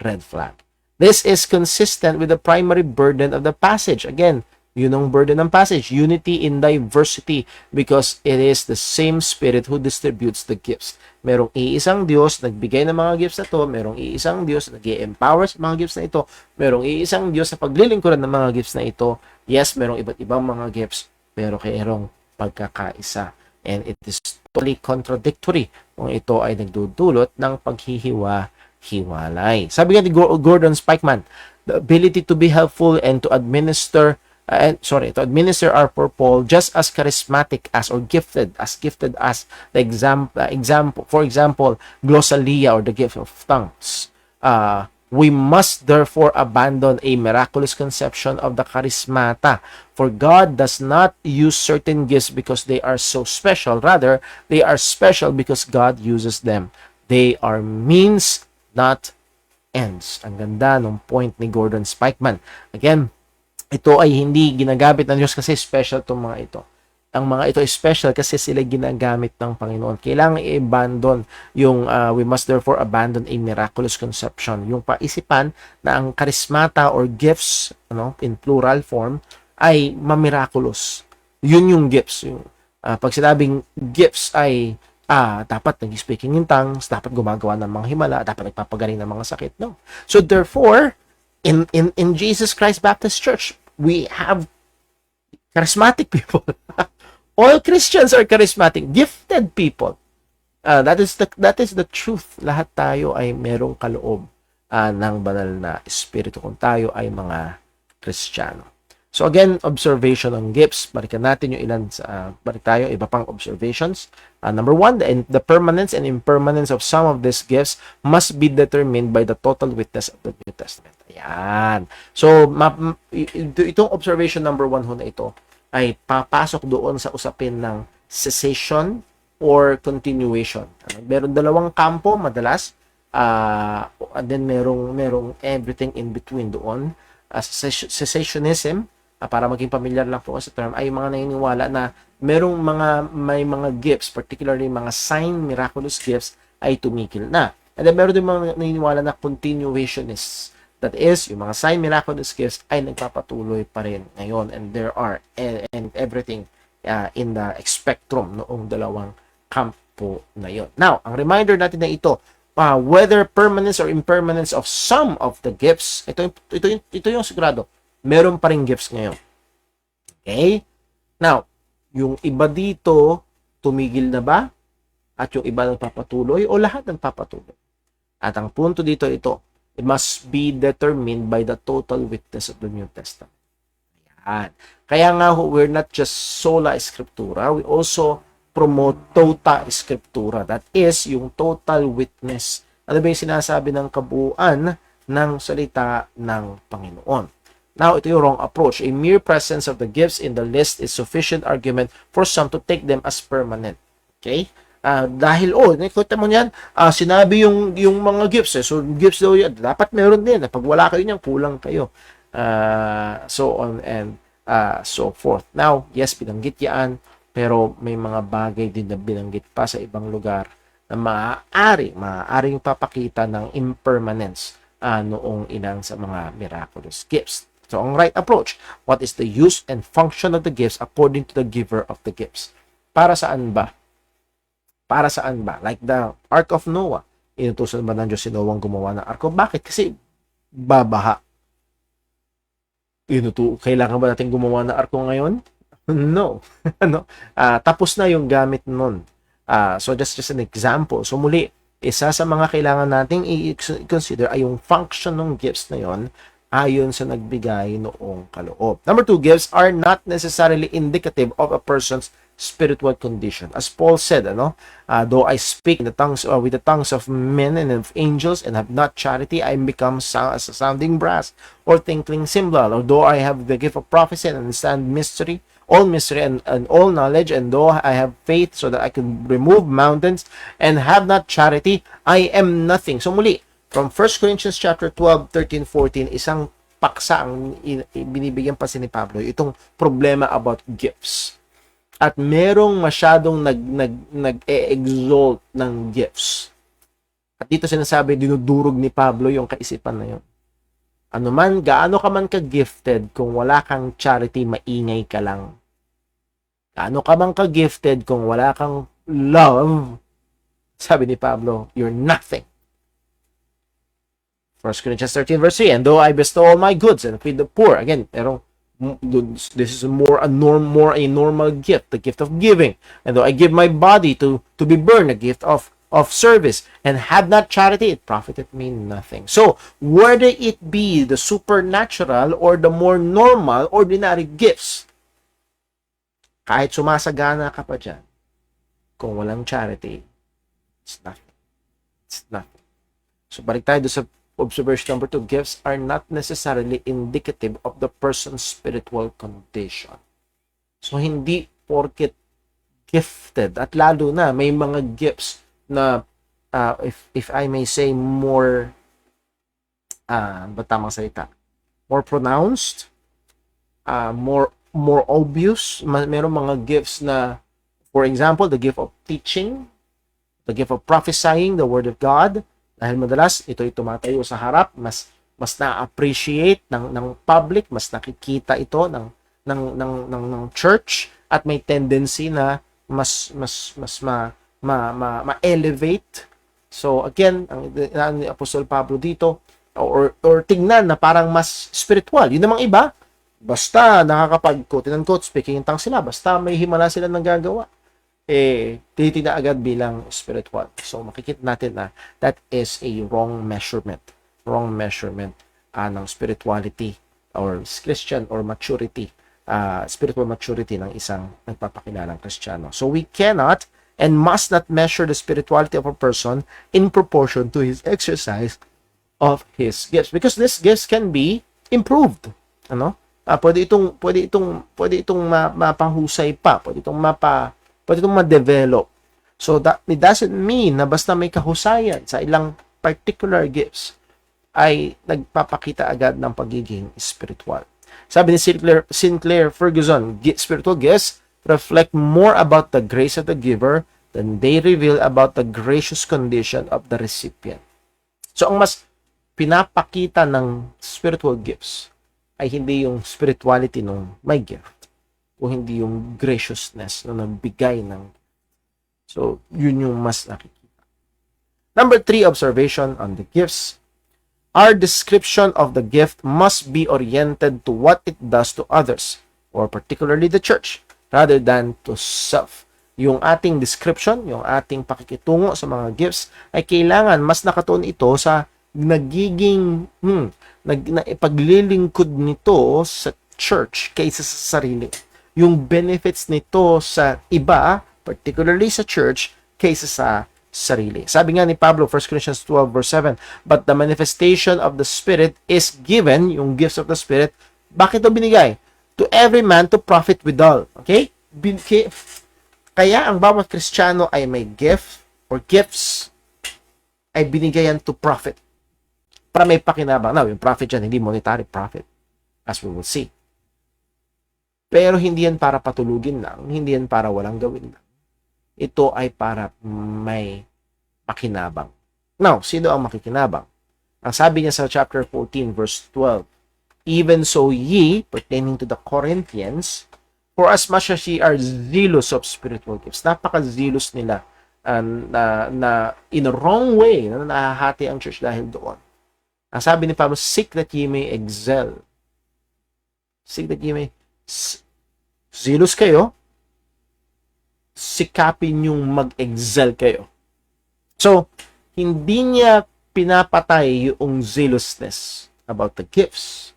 red flag. This is consistent with the primary burden of the passage. Again, yun ang burden ng passage. Unity in diversity, because it is the same Spirit who distributes the gifts. Merong iisang Diyos nagbigay ng mga gifts na ito. Merong iisang Diyos nag-empower sa mga gifts na ito. Merong iisang Diyos sa paglilingkuran ng mga gifts na ito. Yes, merong iba't ibang mga gifts, pero mayroong pagkakaisa. And it is totally contradictory kung ito ay nagdudulot ng paghihiwa-hiwalay. Sabi nga ni Gordon Spikeman, the ability to be helpful and to administer to administer our purpose just as charismatic as or gifted as the example, for example, glossalia or the gift of tongues. We must therefore abandon a miraculous conception of the charismata, for God does not use certain gifts because they are so special. Rather, they are special because God uses them. They are means, not ends. Ang ganda ng point ni Gordon Spikeman. Again, ito ay hindi ginagamit ng Diyos kasi special itong mga ito. Ang mga ito ay special kasi sila ginagamit ng Panginoon. Kailangan i-abandon yung we must therefore abandon a miraculous conception. Yung paisipan na ang karismata or gifts, in plural form, ay mamiraculous. Yun yung gifts. Yung, pag sinabing gifts ay dapat nag-speaking in tongues, dapat gumagawa ng mga himala, dapat nagpapagaling ng mga sakit. No. So therefore, in Jesus Christ Baptist Church, we have charismatic people. All Christians are charismatic, gifted people. That is the truth. Lahat tayo ay merong kaloob ng banal na espiritu kung tayo ay mga Kristiyano. So again, observation on gifts. Balikan natin yung ilan balik tayo, iba pang observations. Number one, the permanence and impermanence of some of these gifts must be determined by the total witness of the New Testament. Ayan. So, itong observation number one ho na ito ay papasok doon sa usapin ng cessation or continuation. Meron dalawang kampo madalas, and then merong everything in between doon. Cessationism, para maging familiar lang po sa term, ay mga naniniwala na may mga gifts, particularly mga sign miraculous gifts, ay tumigil na. And then meron din mga naniniwala na continuationists. That is, yung mga sign miraculous gifts ay nagpapatuloy pa rin ngayon, and there are and everything in the spectrum noong dalawang kampo na yon. Now, ang reminder natin na ito, whether permanence or impermanence of some of the gifts, ito yung sigurado, meron pa rin gifts ngayon. Okay? Now, yung iba dito, tumigil na ba? At yung iba nagpapatuloy o lahat nagpapatuloy? At ang punto dito ito, it must be determined by the total witness of the New Testament. Ayan. Kaya nga, we're not just sola scriptura, we also promote tota scriptura. That is, yung total witness. Ano ba yung sinasabi ng kabuuan ng salita ng Panginoon? Now, ito yung wrong approach. A mere presence of the gifts in the list is sufficient argument for some to take them as permanent. Okay? Dahil, nakikita mo yan, sinabi yung mga gifts. So, gifts daw yan. Dapat meron din. Pag wala kayo niyan, kulang kayo. So on and so forth. Now, yes, binanggit yan, pero may mga bagay din na binanggit pa sa ibang lugar na maaaring papakita ng impermanence noong ilang sa mga miraculous gifts. So, ang right approach, what is the use and function of the gifts according to the giver of the gifts? Para saan ba? Para saan ba? Like the Ark of Noah. Inutusan ba ng Diyos si Noah gumawa ng arko? Bakit? Kasi babaha. Kailangan ba natin gumawa ng arko ngayon? No. Tapos na yung gamit nun. So, just an example. So, muli, isa sa mga kailangan nating i-consider ay yung function ng gifts na yon ayon sa nagbigay noong kaloob. Number two, gifts are not necessarily indicative of a person's spiritual condition. As Paul said, though I speak in the tongues with the tongues of men and of angels and have not charity, I become as a sounding brass or tinkling cymbal. Or though I have the gift of prophecy and understand all mystery and all knowledge, and though I have faith so that I can remove mountains and have not charity, I am nothing. So muli, from 1 Corinthians chapter 12, 13, 14, isang paksa ang binibigyan pa si ni Pablo, itong problema about gifts. At merong masyadong nag-e-exalt ng gifts. At dito sinasabi, dinudurog ni Pablo yung kaisipan na yun. Gaano ka man ka-gifted, kung wala kang charity, maingay ka lang. Gaano ka man ka-gifted, kung wala kang love, sabi ni Pablo, you're nothing. 1 Corinthians 13 verse 3, and though I bestow all my goods and feed the poor, again, merong This is more a normal gift, the gift of giving. And though I give my body to be burned, a gift of service, and had not charity, it profited me nothing. So whether it be the supernatural or the more normal, ordinary gifts, kahit sumasagana ka pa dyan, kung walang charity, it's nothing. It's nothing. So balik tayo sa observation number 2, gifts are not necessarily indicative of the person's spiritual condition. So, hindi porket gifted, at lalo na may mga gifts na, if I may say, more, ba tamang salita? More pronounced, more obvious. Meron mga gifts na, for example, the gift of teaching, the gift of prophesying the word of God. Dahil madalas ito'y tumatayo sa harap, mas na-appreciate ng public, mas nakikita ito ng church, at may tendency na mas ma-elevate. So again, ang Apostol Pablo dito, or tingnan na parang mas spiritual. Yun namang iba, basta nakakapag-quote and unquote, speaking in tongues sila, basta may himala sila ng gagawa, tinitingnan agad bilang spiritual. So, makikita natin na that is a wrong measurement ng spirituality or Christian or maturity, spiritual maturity ng isang nagpapakilalang Kristiyano. So, we cannot and must not measure the spirituality of a person in proportion to his exercise of his gifts, because these gifts can be improved. Pwede itong mapahusay pa, pwede itong ma-develop. So, it doesn't mean na basta may kahusayan sa ilang particular gifts ay nagpapakita agad ng pagiging spiritual. Sabi ni Sinclair Ferguson, spiritual gifts reflect more about the grace of the giver than they reveal about the gracious condition of the recipient. So, ang mas pinapakita ng spiritual gifts ay hindi yung spirituality ng may gift, o hindi yung graciousness na nagbigay ng. So, yun yung mas nakikita. Number 3, observation on the gifts. Our description of the gift must be oriented to what it does to others, or particularly the church, rather than to self. Yung ating description, yung ating pakikitungo sa mga gifts, ay kailangan mas nakatuon ito sa nagiging paglilingkod nito sa church kaysa sa sarili. Yung benefits nito sa iba, particularly sa church, kaysa sa sarili. Sabi nga ni Pablo, 1 Corinthians 12 verse 7, but the manifestation of the Spirit is given, yung gifts of the Spirit, bakit ito binigay? To every man to profit withal. Okay? Kaya ang bawat Kristiyano ay may gift or gifts ay binigayan to profit. Para may pakinabang. Now, yung profit dyan, hindi monetary profit, as we will see. Pero hindi yan para patulugin lang, hindi yan para walang gawin lang. Ito ay para may makinabang. Now, sino ang makikinabang? Ang sabi niya sa chapter 14, verse 12, even so ye, pertaining to the Corinthians, for as much as ye are zealous of spiritual gifts. Napaka-zealous nila na in a wrong way, na nahahati ang church dahil doon. Ang sabi ni Pablo, seek that ye may excel. Seek that ye may zealous kayo, sikapin yung mag-excel kayo. So, hindi niya pinapatay yung zealousness about the gifts.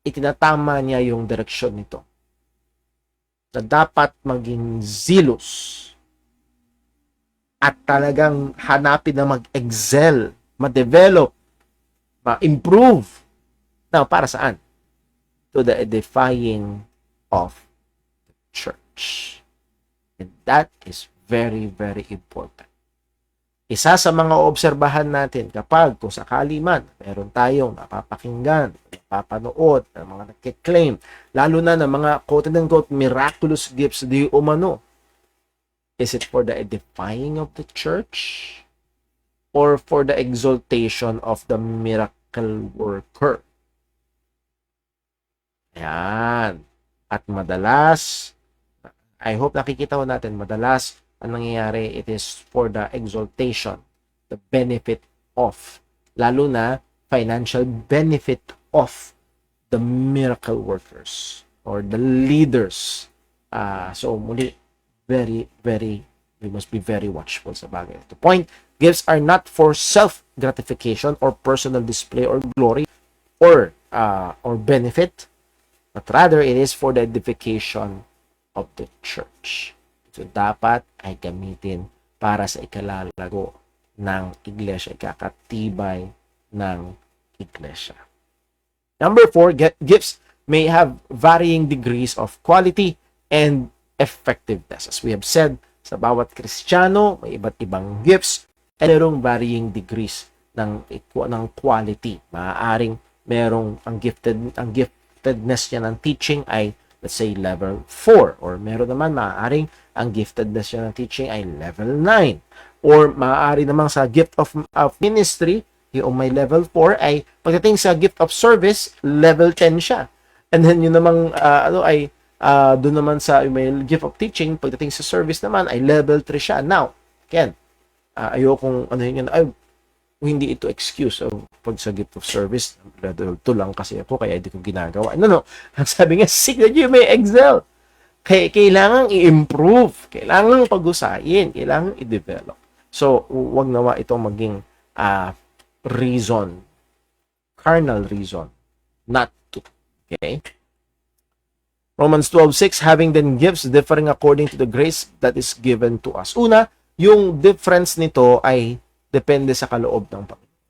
Itinatama niya yung direksyon nito. Na dapat maging zealous at talagang hanapin na mag-excel, ma-develop, ma-improve. Now, para saan? To the edifying of the church. And that is very, very important. Isa sa mga obserbahan natin kapag kung sakali man meron tayong napapakinggan, napapanood, ng mga nagkiklaim, lalo na ng mga quote-unquote miraculous gifts di umano, is it for the edifying of the church or for the exaltation of the miracle worker? Ayan. At madalas, I hope nakikita ko natin, madalas ang nangyayari, it is for the exaltation, the benefit of, lalo na financial benefit of the miracle workers or the leaders. So muli, we must be very watchful sa bagay. The point, gifts are not for self-gratification or personal display or glory or benefit, but rather it is for the edification of the church. So dapat ay gamitin para sa ikalalago ng iglesia, ikakatibay ng iglesia. Number 4, gifts may have varying degrees of quality and effectiveness. As we have said, sa bawat Kristiyano, may iba't ibang gifts and merong varying degrees ng quality. Maaaring merong ang giftedness niya ng teaching ay, let's say, level 4. Or meron naman maaaring ang giftedness niya ng teaching ay level 9. Or maaari namang sa gift of ministry, yung may level 4 ay pagdating sa gift of service, level 10 siya. And then yun namang doon naman sa may gift of teaching, pagdating sa service naman ay level 3 siya. Now, again, ayokong yun, hindi ito excuse of pag sa gift of service, level 2 lang kasi ako kaya hindi ko ginagawa. No. Ang sabi nga, seek that you may excel. Kailangan i-improve, kailangan pag-usayin, kailangan i-develop. So, wag nawa itong maging reason, carnal reason, not to. Okay? Romans 12:6, having then gifts differing according to the grace that is given to us. Una, yung difference nito ay depende sa kaloob ng Panginoon.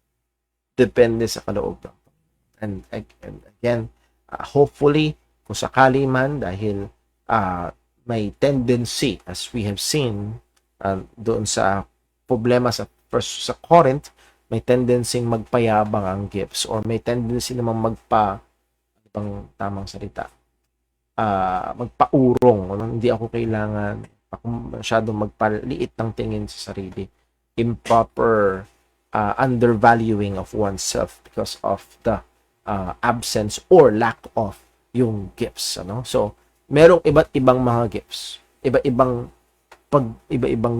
Depende sa kaloob ng Panginoon. And again, hopefully, kung sakali man, dahil may tendency, as we have seen, doon sa problema sa Corinth, may tendency magpayabang ang gifts or may tendency namang tamang salita, magpaurong. Hindi ako kailangan masyadong magpaliit ng tingin sa sarili. Improper undervaluing of oneself because of the absence or lack of yung gifts. So, merong iba't ibang mga gifts. Iba-ibang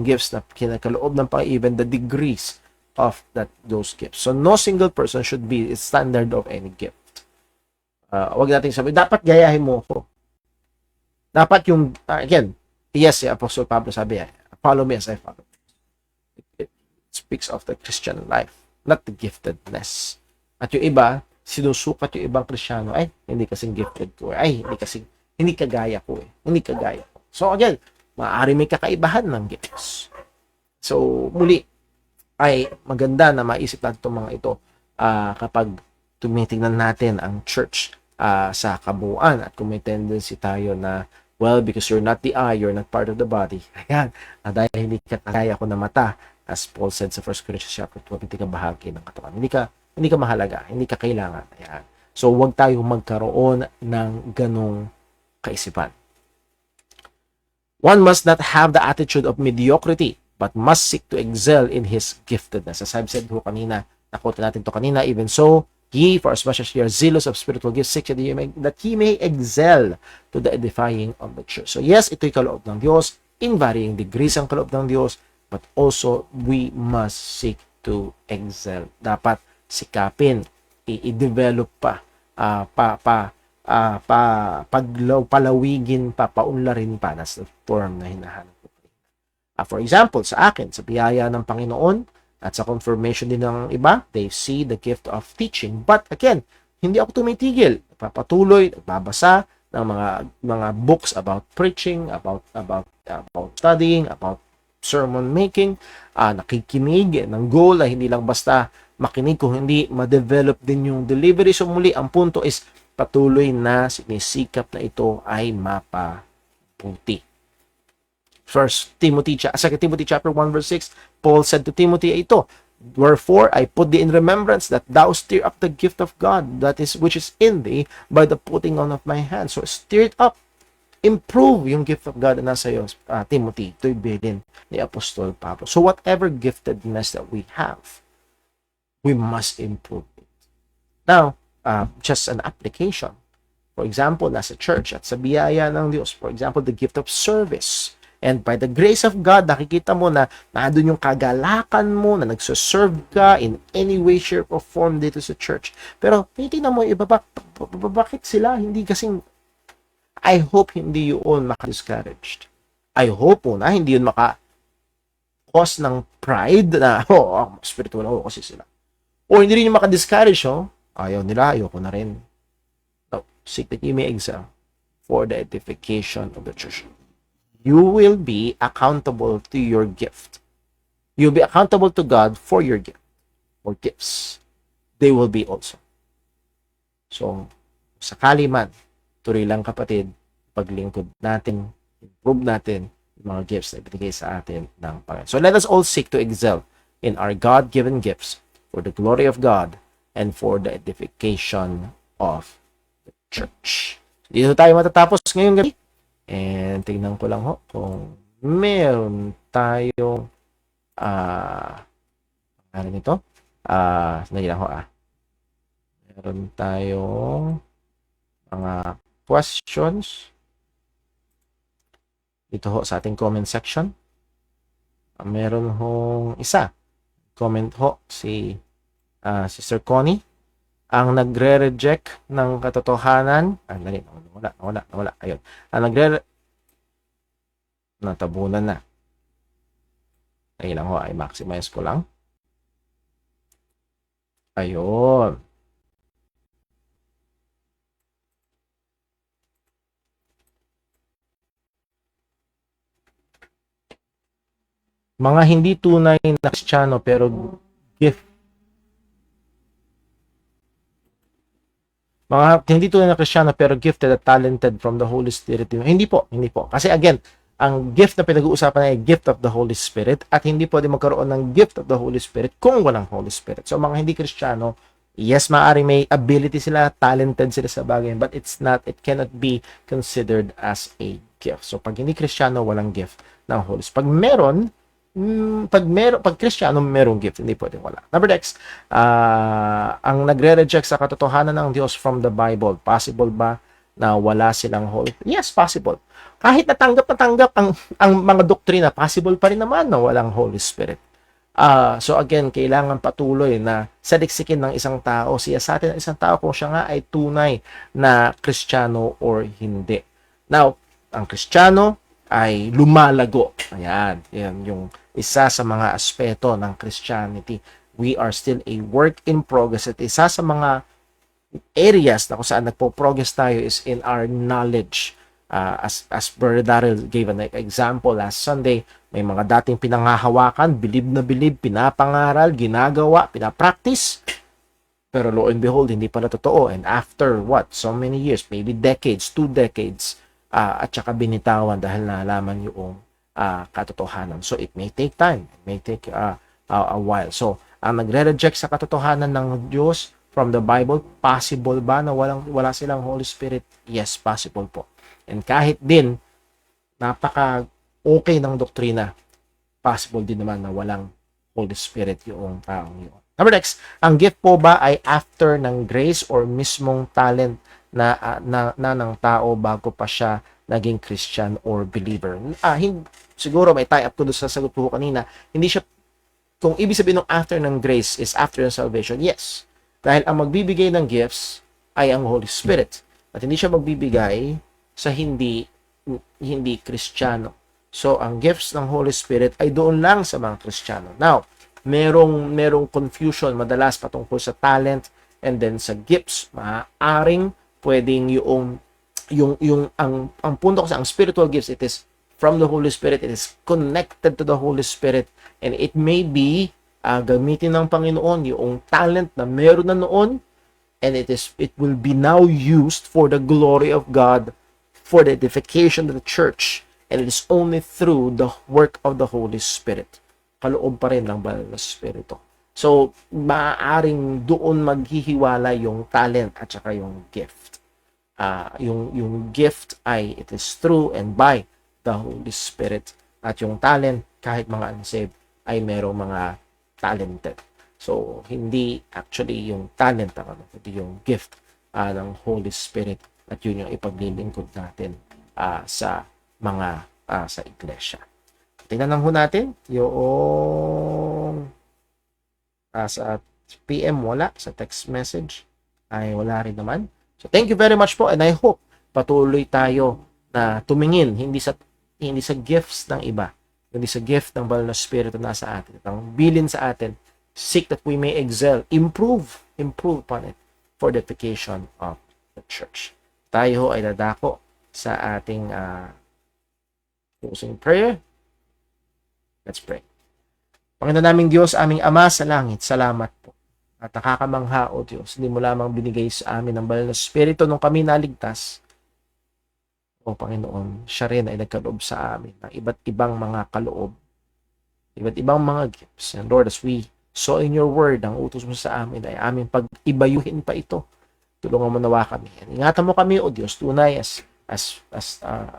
gifts na kinakaloob ng even the degrees of those gifts. So, no single person should be a standard of any gift. Wag natin sabihin, dapat gayahin mo ako. Dapat yung, again, yes, si Apostle Pablo sabi, follow me as I follow. It speaks of the Christian life, not the giftedness. At yung iba, sinusukat yung ibang Kristiyano, ay, hindi kasing gifted ko. Ay, hindi kagaya ko. Hindi kagaya ko. So, again, maaari may kakaibahan ng gifts. So, muli, ay maganda na maisip natin itong mga ito kapag tumitingnan natin ang church sa kabuuan at kung may tendency tayo na, well, because you're not the eye, you're not part of the body. Ayan, dahil hindi ka kaya ko na mata, as Paul said sa 1 Corinthians chapter 12, hindi ka bahagi ng katawan. Hindi ka mahalaga, hindi ka kailangan. Ayan. So, huwag tayong magkaroon ng ganong kaisipan. One must not have the attitude of mediocrity, but must seek to excel in his giftedness. As I've said kanina, nakuha natin to kanina, even so, ye, for as much as ye are zealous of spiritual gifts, seek that ye may excel to the edifying of the church. So yes, ito'y kaloob ng Diyos, in varying degrees ang kaloob ng Diyos, but also we must seek to excel. Dapat sikapin, i-develop palawigin pa, paunlarin pa, that's the term na hinahanap ko. For example, sa akin, sa biyaya ng Panginoon, at sa confirmation din ng iba, they see the gift of teaching. But again, hindi ako tumitigil. Papatuloy, nagbabasa ng mga books about preaching, about studying, about sermon making, nakikinig ng goal na hindi lang basta makinig, kung hindi ma-develop din yung delivery. So muli, ang punto is patuloy na sinisikap na ito ay mapabuti. 2 Timothy chapter 1 verse 6, Paul said to Timothy ito, wherefore I put thee in remembrance that thou stir up the gift of God which is in thee by the putting on of my hand. So stir it up, improve yung gift of God na nasa iyo, Timothy. Ito'y bilin ni Apostol Pablo. So whatever giftedness that we have, we must improve it. Now, just an application. For example, nasa church at sa biyaya ng Diyos, for example, the gift of service. And by the grace of God, nakikita mo na nandun yung kagalakan mo, na nagsuserve ka in any way, shape, or form dito sa church. Pero tingnan mo, iba bakit sila hindi kasing, I hope hindi yun maka-discouraged. I hope po na hindi yun maka-cause ng pride na, spiritual ako kasi sila. O hindi rin yung maka-discourage, ayaw nila, ayoko na rin. No, seek that you may excel for the edification of the church. You will be accountable to your gift. You'll be accountable to God for your gift or gifts. They will be also. So, sakali man, tuloy lang kapatid, paglingkod natin, improve natin yung mga gifts na ibinigay sa atin ng Panginoon. So, let us all seek to excel in our God-given gifts for the glory of God and for the edification of the church. Dito tayo matatapos ngayong gabi. And tingnan ko lang kung meron tayong ano nito? Sandali lang meron tayong mga questions dito sa ating comment section. Meron isa. Comment si Sister Connie. Ang nagre-reject ng katotohanan, nawala. Ayun. Ang natabunan na. Ayun lang i-maximize ko lang. Ayun. Mga hindi tunay na Kristiyano pero gift. Mga hindi tunay na Kristiyano pero gifted at talented from the Holy Spirit. Hindi po. Kasi again, ang gift na pinag-uusapan ay gift of the Holy Spirit at hindi pwede magkaroon ng gift of the Holy Spirit kung walang Holy Spirit. So mga hindi Kristiyano, yes, maaaring may ability sila, talented sila sa bagay, but it cannot be considered as a gift. So pag hindi Kristiyano, walang gift ng Holy Spirit. Pag Kristiyano, merong gift, hindi pwedeng wala. Number next, ang nagre-reject sa katotohanan ng Diyos from the Bible, possible ba na wala silang Holy Spirit? Yes, possible. Kahit natanggap ang mga doktrina, possible pa rin naman na walang Holy Spirit. So again, kailangan patuloy na saliksikin ng isang tao, siya sa atin ng isang tao kung siya nga ay tunay na Kristiyano or hindi. Now, ang Kristiyano ay lumalago. Ayan, yan yung isa sa mga aspeto ng Christianity. We are still a work in progress. At isa sa mga areas na kung saan nagpo-progress tayo is in our knowledge. As Brother Daryl gave an example last Sunday, may mga dating pinangahawakan, bilib, pinapangaral, ginagawa, pinapractice, pero lo and behold, hindi pala totoo. And after so many years, maybe decades, 2 decades, at saka binitawan dahil nalaman yung katotohanan. So it may take time, it may take a while. So ang nagre-reject sa katotohanan ng Diyos from the Bible, possible ba na wala silang Holy Spirit? Yes, possible po. And kahit din napaka okay ng doktrina, possible din naman na walang Holy Spirit yung taong yun. Number next, ang gift po ba ay after ng grace or mismong talent na ng tao bago pa siya naging Christian or believer? Siguro may tie up ko doon sa sagot ko kanina. Hindi siya, kung ibig sabihin ng after ng grace is after ng salvation, yes. Dahil ang magbibigay ng gifts ay ang Holy Spirit. At hindi siya magbibigay sa hindi Kristiyano. So, ang gifts ng Holy Spirit ay doon lang sa mga Kristiyano. Now, merong confusion madalas patungkol sa talent and then sa gifts. Maaaring pwedeng ang punto ko sa ang spiritual gifts, it is from the Holy Spirit, it is connected to the Holy Spirit, and it may be gamitin ng Panginoon yung talent na meron na noon, and it will be now used for the glory of God, for the edification of the church, and it is only through the work of the Holy Spirit. Kaloob pa rin ng Banal na Espiritu. So, maaaring doon maghihiwala yung talent at saka yung gift. Yung gift ay it is through and by the Holy Spirit. At yung talent, kahit mga unsaved, ay merong mga talented. So, hindi actually yung talent, kundi yung gift ng Holy Spirit. At yun yung ipaglilingkod natin sa mga sa iglesia. Tingnan lang ho natin yung sa PM wala, sa text message ay wala rin naman. So thank you very much po, and I hope patuloy tayo na tumingin hindi sa gifts ng iba, hindi sa gift ng banal na Espiritu na sa atin. Ang bilin sa atin, seek that we may excel, improve upon it for the edification of the church. Tayo ay dadako sa ating closing prayer. Let's pray. Panginoon naming Diyos, aming Ama sa langit, salamat po. At nakakamangha, O Diyos, hindi mo lamang binigay sa amin ang banal na Espiritu nung kami naligtas. O Panginoon, siya rin ay nagkaloob sa amin ng iba't ibang mga kaloob, iba't ibang mga gifts. And Lord, as we saw in your word, ang utos mo sa amin ay aming pag-ibayuhin pa ito. Tulungan mo nawa kami. Ingatan mo kami, O Diyos, tunay as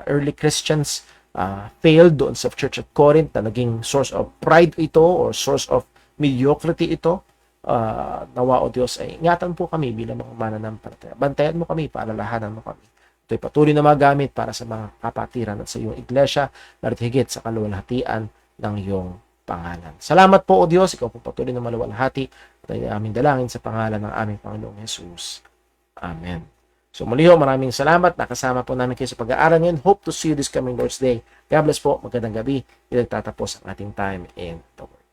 early Christians failed doon sa Church at Corinth na naging source of pride ito or source of mediocrity ito. Nawa, O Diyos, ay ingatan po kami bilang mga mananampalataya. Bantayan mo kami, paalalahanan mo kami. Ito'y patuloy na magamit para sa mga kapatiran at sa iyong iglesia, lalo't higit sa kaluwalhatian ng iyong pangalan. Salamat po, O Diyos, ikaw po patuloy na maluwalhati at ay aming dalangin sa pangalan ng aming Panginoong Jesus. Amen. So muli ho, maraming salamat. Nakasama po namin kayo sa pag-aaral ngayon. Hope to see you this coming Lord's Day. God bless po. Magandang gabi. Ilang tatapos ang ating time in the Word.